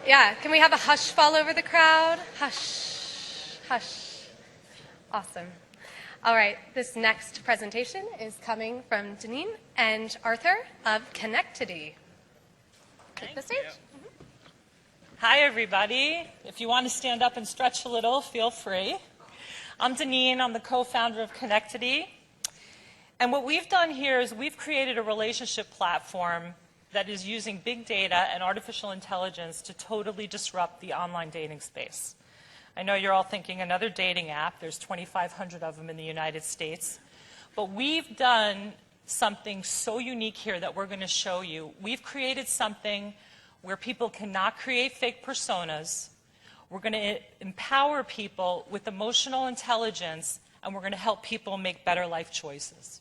Yeah, can we have a hush fall over the crowd? Hush, hush. Awesome. All right, this next presentation is coming from Dineen and Arthur of Connectidy. Take the stage. Hi, everybody. If you want to stand up and stretch a little, feel free. I'm Dineen. I'm the co-founder of Connectidy. And what we've done here is we've created a relationship platform that is using big data and artificial intelligence to totally disrupt the online dating space. I know you're all thinking another dating app. There's 2,500 of them in the United States. But we've done something so unique here that we're going to show you. We've created something where people cannot create fake personas. We're going to empower people with emotional intelligence, and we're going to help people make better life choices.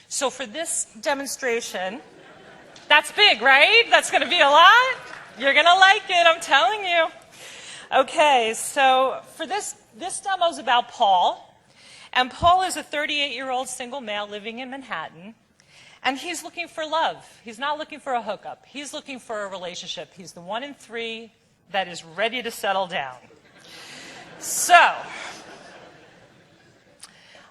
So for this demonstration, that's big, right? That's going to be a lot. You're going to like it, I'm telling you. Okay, so for this demo is about Paul. And Paul is a 38-year-old single male living in Manhattan. And he's looking for love. He's not looking for a hookup. He's looking for a relationship. He's the 1 in 3 that is ready to settle down. So,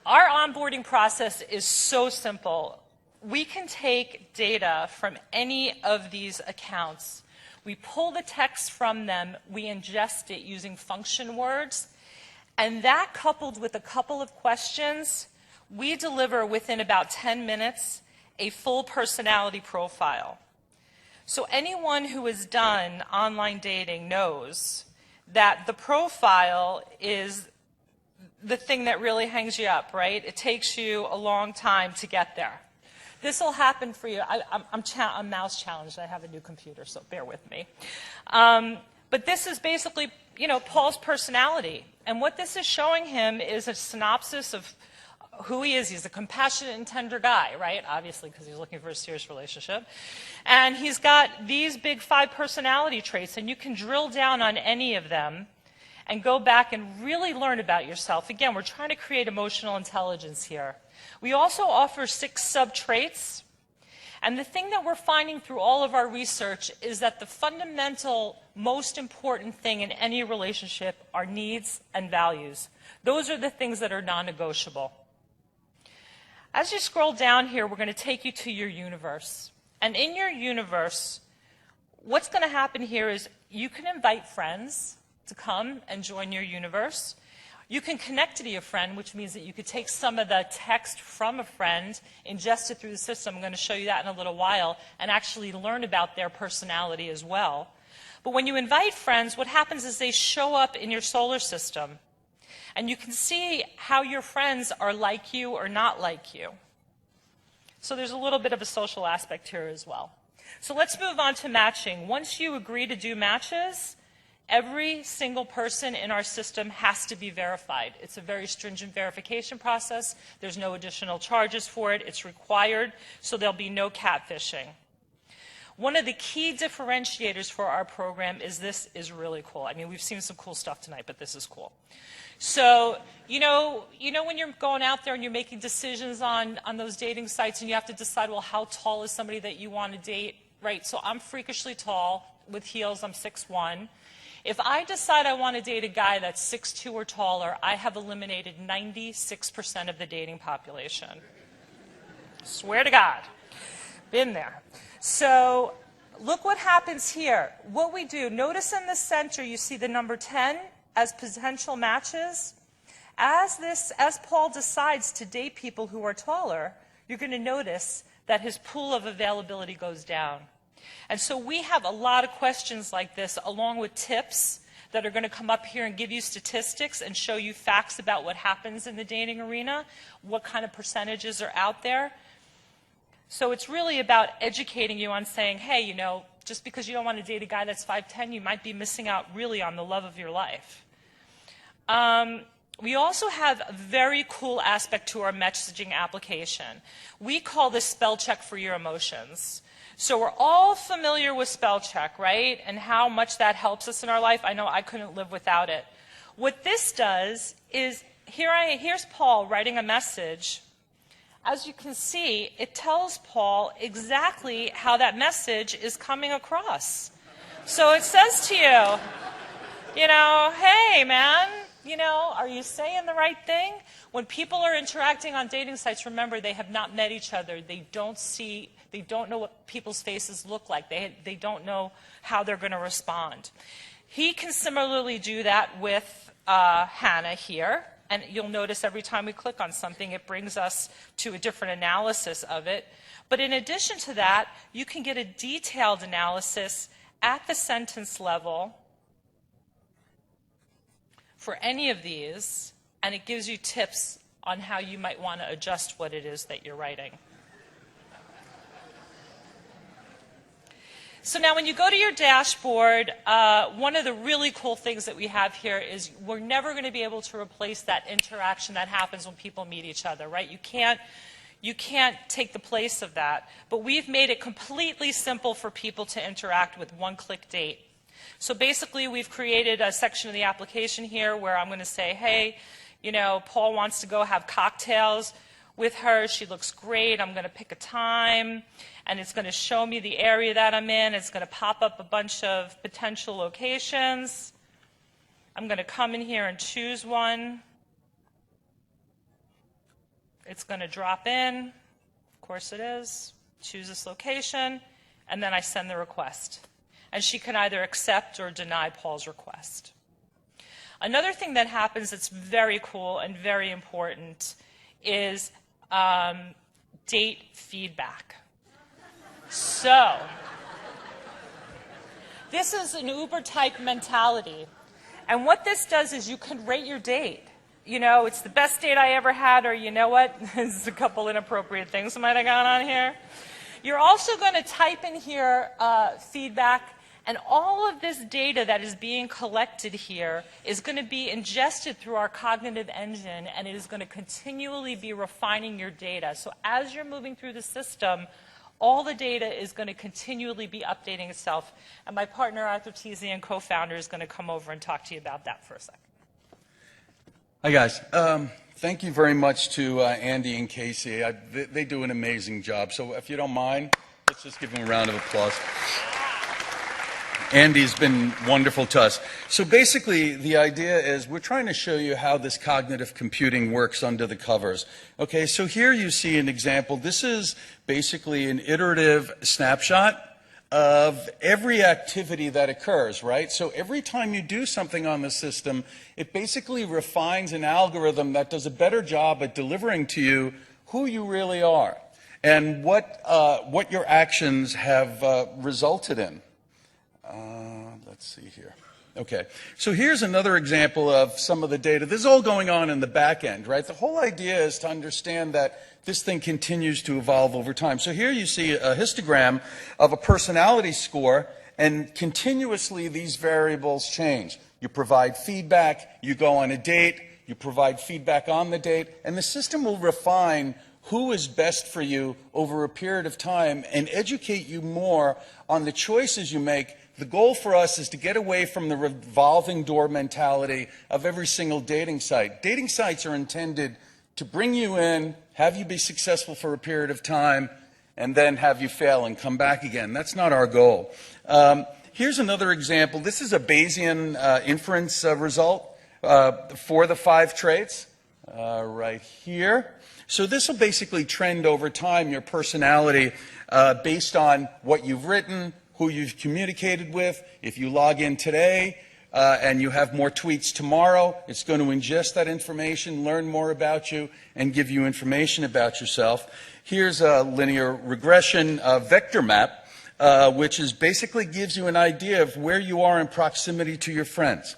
our onboarding process is so simple. We can take data from any of these accounts. We pull the text from them. We ingest it using function words. And that, coupled with a couple of questions, we deliver within about 10 minutes a full personality profile. So anyone who has done online dating knows that the profile is the thing that really hangs you up, right? It takes you a long time to get there. This will happen for you. I'm mouse challenged. I have a new computer, so bear with me. But this is basically, Paul's personality. And what this is showing him is a synopsis of who he is. He's a compassionate and tender guy, right? Obviously, because he's looking for a serious relationship. And he's got these big 5 personality traits, and you can drill down on any of them and go back and really learn about yourself. Again, we're trying to create emotional intelligence here. We also offer 6 sub-traits. And the thing that we're finding through all of our research is that the fundamental, most important thing in any relationship are needs and values. Those are the things that are non-negotiable. As you scroll down here, we're going to take you to your universe. And in your universe, what's going to happen here is you can invite friends to come and join your universe. You can connect to your friend, which means that you could take some of the text from a friend, ingest it through the system. I'm going to show you that in a little while, and actually learn about their personality as well. But when you invite friends, what happens is they show up in your solar system. And you can see how your friends are like you or not like you. So there's a little bit of a social aspect here as well. So let's move on to matching. Once you agree to do matches, every single person in our system has to be verified. It's a very stringent verification process. There's no additional charges for it. It's required, so there'll be no catfishing. One of the key differentiators for our program is this is really cool. I mean, we've seen some cool stuff tonight, but this is cool. So, you know when you're going out there and you're making decisions on those dating sites and you have to decide, well, how tall is somebody that you want to date, right? So I'm freakishly tall. With heels, I'm 6'1". If I decide I want to date a guy that's 6'2" or taller, I have eliminated 96% of the dating population. Swear to God. Been there. So look what happens here. What we do, notice in the center you see the number 10 as potential matches. As Paul decides to date people who are taller, you're going to notice that his pool of availability goes down. And so we have a lot of questions like this, along with tips that are going to come up here and give you statistics and show you facts about what happens in the dating arena, what kind of percentages are out there. So it's really about educating you on saying, hey, just because you don't want to date a guy that's 5'10", you might be missing out really on the love of your life. We also have a very cool aspect to our messaging application. We call this spell check for your emotions. So we're all familiar with spell check, right? And how much that helps us in our life. I know I couldn't live without it. What this does is, here's Paul writing a message. As you can see, it tells Paul exactly how that message is coming across. So it says to you, hey, man, are you saying the right thing? When people are interacting on dating sites, remember, they have not met each other. They don't know what people's faces look like. They don't know how they're going to respond. He can similarly do that with Hannah here. And you'll notice every time we click on something, it brings us to a different analysis of it. But in addition to that, you can get a detailed analysis at the sentence level for any of these, and it gives you tips on how you might want to adjust what it is that you're writing. So now when you go to your dashboard, one of the really cool things that we have here is we're never going to be able to replace that interaction that happens when people meet each other, right? You can't take the place of that. But we've made it completely simple for people to interact with one-click date. So basically, we've created a section of the application here where I'm going to say, hey, Paul wants to go have cocktails with her. She looks great. I'm going to pick a time, and it's going to show me the area that I'm in. It's going to pop up a bunch of potential locations. I'm going to come in here and choose one. It's going to drop in. Of course it is. Choose this location, and then I send the request. And she can either accept or deny Paul's request. Another thing that happens that's very cool and very important is date feedback. So, this is an Uber-type mentality. And what this does is you can rate your date. It's the best date I ever had, or you know what? There's a couple inappropriate things that might have gone on here. You're also going to type in here feedback. And all of this data that is being collected here is going to be ingested through our cognitive engine, and it is going to continually be refining your data. So as you're moving through the system, all the data is going to continually be updating itself. And my partner, Arthur Teesian, co-founder, is going to come over and talk to you about that for a second. Hi, guys. Thank you very much to Andy and Casey. They do an amazing job. So if you don't mind, let's just give them a round of applause. Andy's been wonderful to us. So basically, the idea is we're trying to show you how this cognitive computing works under the covers. Okay, so here you see an example. This is basically an iterative snapshot of every activity that occurs, right? So every time you do something on the system, it basically refines an algorithm that does a better job at delivering to you who you really are and what your actions have resulted in. Let's see here. Okay, so here's another example of some of the data. This is all going on in the back end, right? The whole idea is to understand that this thing continues to evolve over time. So here you see a histogram of a personality score, and continuously these variables change. You provide feedback, you go on a date, you provide feedback on the date, and the system will refine who is best for you over a period of time and educate you more on the choices you make. The goal for us is to get away from the revolving door mentality of every single dating site. Dating sites are intended to bring you in, have you be successful for a period of time, and then have you fail and come back again. That's not our goal. Here's another example. This is a Bayesian inference result for the 5 traits right here. So this will basically trend over time your personality based on what you've written, who you've communicated with. If you log in today and you have more tweets tomorrow, it's going to ingest that information, learn more about you, and give you information about yourself. Here's a linear regression vector map, which is basically gives you an idea of where you are in proximity to your friends.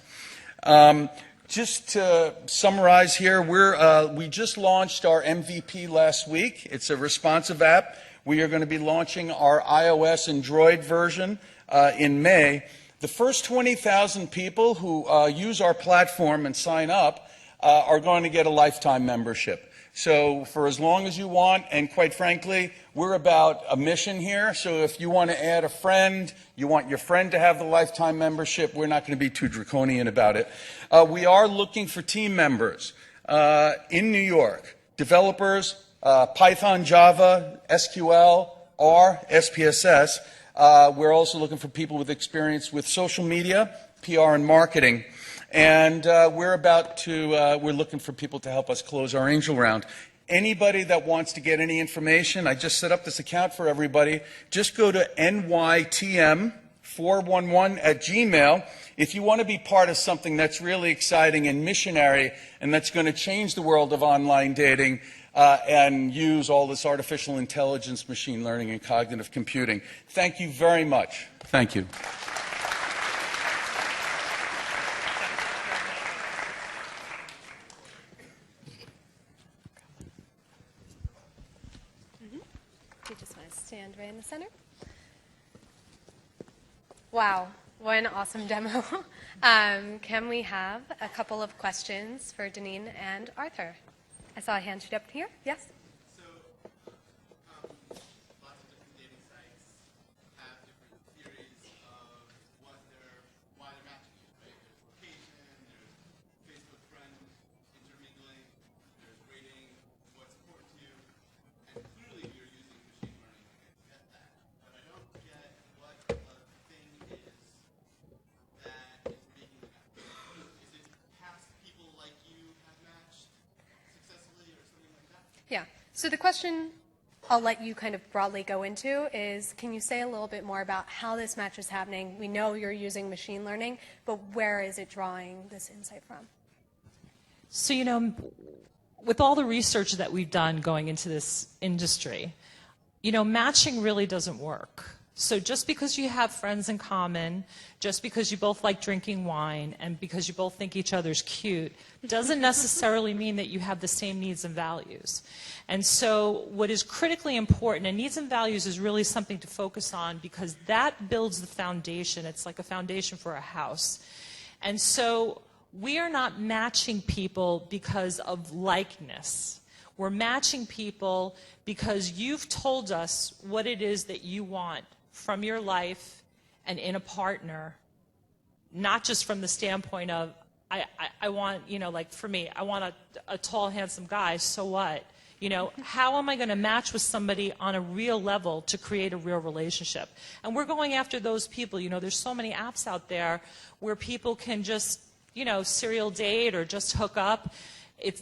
Just to summarize here, we just launched our MVP last week. It's a responsive app. We are going to be launching our iOS and Android version in May. The first 20,000 people who use our platform and sign up are going to get a lifetime membership. So for as long as you want, and quite frankly, we're about a mission here. So if you want to add a friend, you want your friend to have the lifetime membership, we're not going to be too draconian about it. We are looking for team members in New York, developers, Python, Java, SQL, R, SPSS. We're also looking for people with experience with social media, PR, and marketing. And we're looking for people to help us close our angel round. Anybody that wants to get any information, I just set up this account for everybody. Just go to nytm411@gmail. If you want to be part of something that's really exciting and missionary and that's going to change the world of online dating and use all this artificial intelligence, machine learning, and cognitive computing. Thank you very much. Thank you. You just want to stand right in the center. Wow, what an awesome demo. Can we have a couple of questions for Dineen and Arthur? I saw a hand shoot up here. Yes? So, lots of different dating sites have different theories of why they're matching you, right? There's location, there's Facebook friend intermingling, there's rating, what's important to you, and clearly you're using machine learning. I get that, but I don't get what the thing is that is making the match. Is it past people like you have matched successfully or something like that? Yeah. So the question I'll let you kind of broadly go into is, can you say a little bit more about how this match is happening? We know you're using machine learning, but where is it drawing this insight from? So, with all the research that we've done going into this industry, matching really doesn't work. So just because you have friends in common, just because you both like drinking wine, and because you both think each other's cute, doesn't necessarily mean that you have the same needs and values. And so what is critically important, and needs and values is really something to focus on because that builds the foundation. It's like a foundation for a house. And so we are not matching people because of likeness. We're matching people because you've told us what it is that you want from your life and in a partner, not just from the standpoint of, I want, like for me, I want a tall, handsome guy, so what? How am I going to match with somebody on a real level to create a real relationship? And we're going after those people. There's so many apps out there where people can just, serial date or just hook up.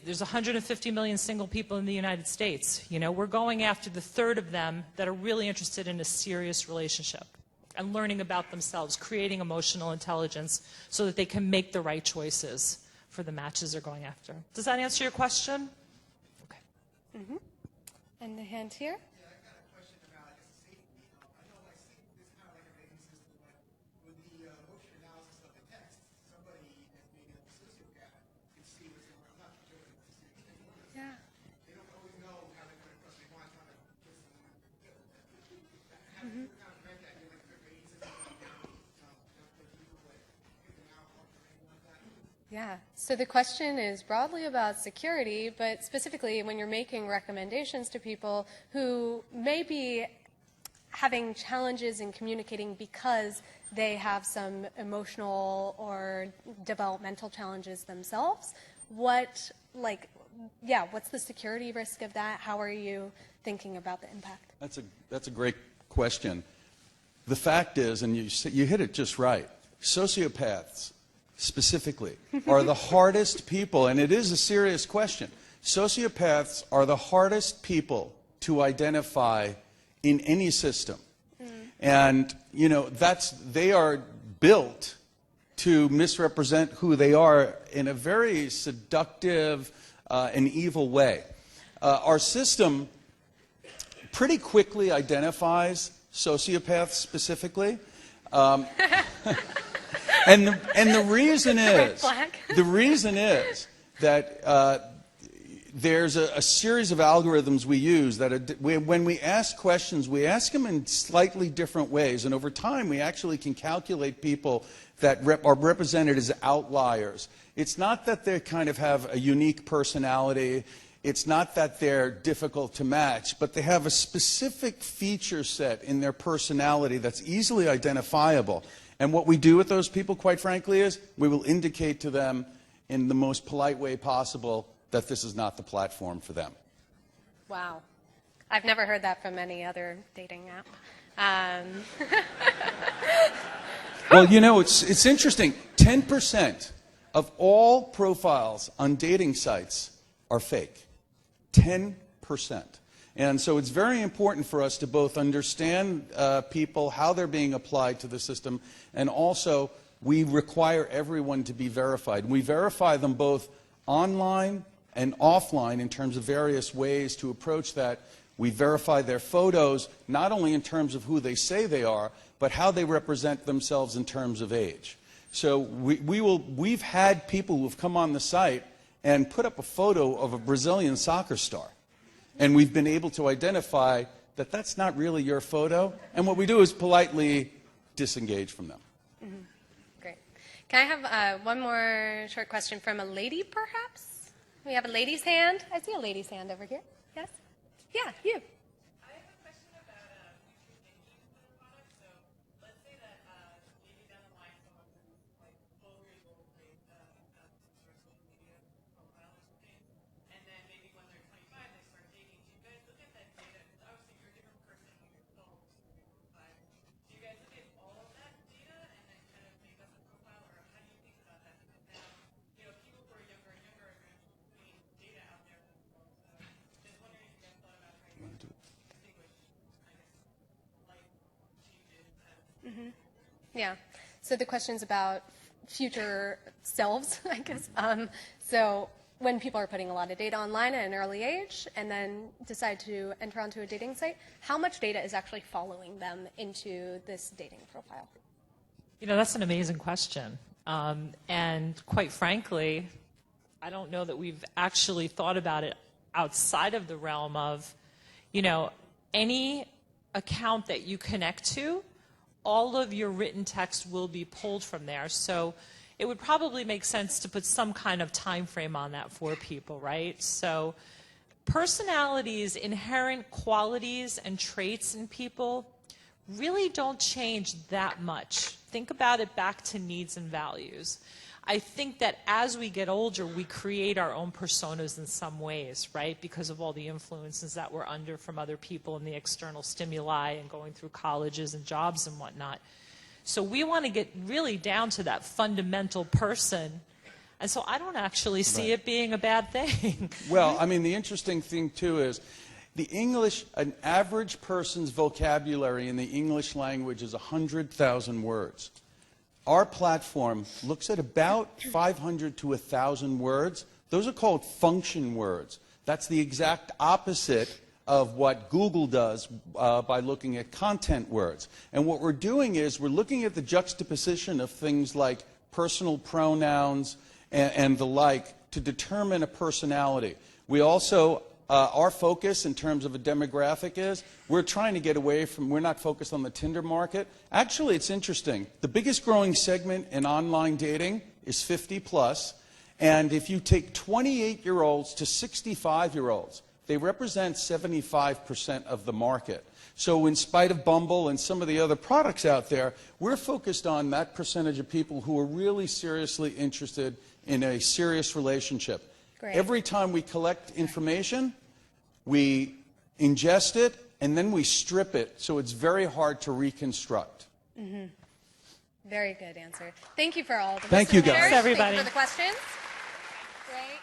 There's 150 million single people in the United States. We're going after the third of them that are really interested in a serious relationship and learning about themselves, creating emotional intelligence so that they can make the right choices for the matches they're going after. Does that answer your question? Okay. Mm-hmm. And the hand here? Yeah, I got a question about safety. I know this is kind of like a rating system, but with the emotion analysis of the text, somebody that's maybe a sociopath can see what's going on. I'm not joking. Yeah. They don't always know how they're going to cross the line, how to get someone. How do you kind of prevent that? You're like a rating system like that. People like picking out or anything like that. Yeah. So the question is broadly about security, but specifically when you're making recommendations to people who may be having challenges in communicating because they have some emotional or developmental challenges themselves, what's the security risk of that? How are you thinking about the impact? That's a great question. The fact is, and you hit it just right, sociopaths specifically are the hardest people, and it is a serious question. Sociopaths are the hardest people to identify in any system. And, they are built to misrepresent who they are in a very seductive and evil way. Our system pretty quickly identifies sociopaths specifically. And the reason is that there's a series of algorithms we use that when we ask questions, we ask them in slightly different ways. And over time, we actually can calculate people that are represented as outliers. It's not that they kind of have a unique personality. It's not that they're difficult to match, but they have a specific feature set in their personality that's easily identifiable. And what we do with those people, quite frankly, is we will indicate to them in the most polite way possible that this is not the platform for them. Wow. I've never heard that from any other dating app. Well, you know, it's interesting. 10% of all profiles on dating sites are fake. 10%. And so it's very important for us to both understand people, how they're being applied to the system, and also we require everyone to be verified. We verify them both online and offline in terms of various ways to approach that. We verify their photos, not only in terms of who they say they are, but how they represent themselves in terms of age. So we've had people who have come on the site and put up a photo of a Brazilian soccer star. And we've been able to identify that that's not really your photo. And what we do is politely disengage from them. Mm-hmm. Great. Can I have one more short question from a lady, perhaps? We have a lady's hand. I see a lady's hand over here. Yes? Yeah, you. I have a question about future thinking for the product. So let's say that maybe down the line someone who's like fully will create a social media profile or something, and then maybe when they're 25 they start dating. Do you guys look at that data? Because obviously you're a different person when you're 12 versus when you're 5. Do you guys look at all of that data and then kind of make up a profile, or how do you think about that? Because now, you know, people who are younger and younger are going to be putting data out there for the world. So just wondering if you guys thought about trying to distinguish, I guess, life changes as Yeah. So the question's about future selves, I guess. So when people are putting a lot of data online at an early age and then decide to enter onto a dating site, how much data is actually following them into this dating profile? You know, that's an amazing question. And quite frankly, I don't know that we've actually thought about it outside of the realm of, you know, any account that you connect to, all of your written text will be pulled from there. So it would probably make sense to put some kind of time frame on that for people, right? So personalities, inherent qualities and traits in people really don't change that much. Think about it back to needs and values. I think that as we get older, we create our own personas in some ways, right? Because of all the influences that we're under from other people and the external stimuli and going through colleges and jobs and whatnot. So we want to get really down to that fundamental person. And so I don't actually see it being a bad thing. Well, I mean, the interesting thing, too, is the English, an average person's vocabulary in the English language is 100,000 words. Our platform looks at about 500 to 1,000 words. Those are called function words. That's the exact opposite of what Google does by looking at content words. And what we're doing is we're looking at the juxtaposition of things like personal pronouns and the like to determine a personality. We also our focus in terms of a demographic is we're trying to get away from, we're not focused on the Tinder market. Actually, it's interesting. The biggest growing segment in online dating is 50 plus. And if you take 28-year-olds to 65-year-olds, they represent 75% of the market. So in spite of Bumble and some of the other products out there, we're focused on that percentage of people who are really seriously interested in a serious relationship. Great. Every time we collect information, we ingest it, and then we strip it, so it's very hard to reconstruct. Mm-hmm. Very good answer. Thank you for all the Thank you, guys. listeners. Thanks, everybody. Thank you for the questions. Great.